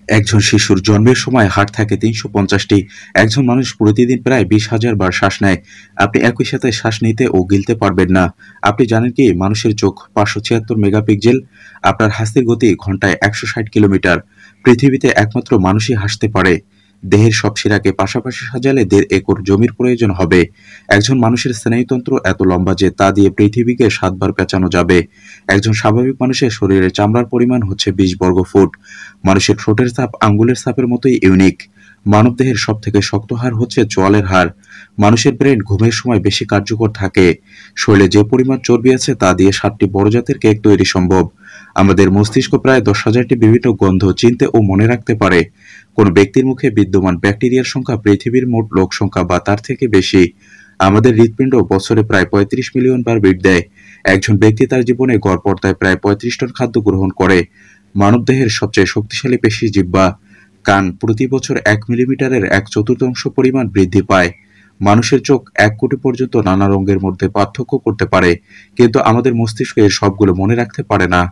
একজন শিশুর জন্মের সময় হাড় থাকে ৩৫০টি। একজন মানুষ প্রতিদিন প্রায় ২০,০০০ বার শ্বাস নেয়। আপনি একই সাথে শ্বাস নিতে ও গিলতে পারবেন না। আপনি জানেন কি মানুষের চোখ ৫৭৬ মেগাপিক্সেল? আপনার হাসির গতি ঘন্টায় ১৬০ কিলোমিটার। পৃথিবীতে একমাত্র মানুষই হাসতে পারে। দেহের সব শিরাকে পাশাপাশি সাজালে ১.৫ একর জমির প্রয়োজন হবে। একজন মানুষের স্নায়ুতন্ত্র এত লম্বা যে তা দিয়ে পৃথিবীকে ৭ বার পেঁচানো যাবে। একজন স্বাভাবিক মানুষের শরীরে চামড়ার পরিমাণ হচ্ছে ২০ বর্গফুট। মানুষের ঠোঁটের ছাপ আঙ্গুলের ছাপের মতোই ইউনিক। মানবদেহের সবথেকে শক্ত হাড় হচ্ছে চোয়ালের হাড়। মানুষের ব্রেন ঘুমের সময় বেশি কার্যকর থাকে। শরীরে যে পরিমাণ চর্বি আছে তা দিয়ে ৭টি বড় জাতের কেক তৈরি সম্ভব। আমাদের মস্তিষ্ক প্রায় ১০,০০০টি বিভিন্ন গন্ধ চিনতে ও মনে রাখতে পারে। কোনো ব্যক্তির মুখে বিদ্যমান ব্যাকটেরিয়ার সংখ্যা পৃথিবীর মোট লোক সংখ্যা বা তার থেকে বেশি। আমাদের হৃৎপিণ্ড বছরে প্রায় ৩৫ মিলিয়ন বার বিট দেয়। একজন ব্যক্তি তার জীবনে গড় পর্দায় প্রায় ৩৫ টন খাদ্য গ্রহণ করে। মানবদেহের সবচেয়ে শক্তিশালী পেশি জিহ্বা। কান প্রতি বছর ১ মিলিমিটারের ১/৪ পরিমাণ বৃদ্ধি পায়। মানুষের চোখ ১ কোটি পর্যন্ত নানা রঙের মধ্যে পার্থক্য করতে পারে, কিন্তু আমাদের মস্তিষ্ক এর সবগুলো মনে রাখতে পারে না।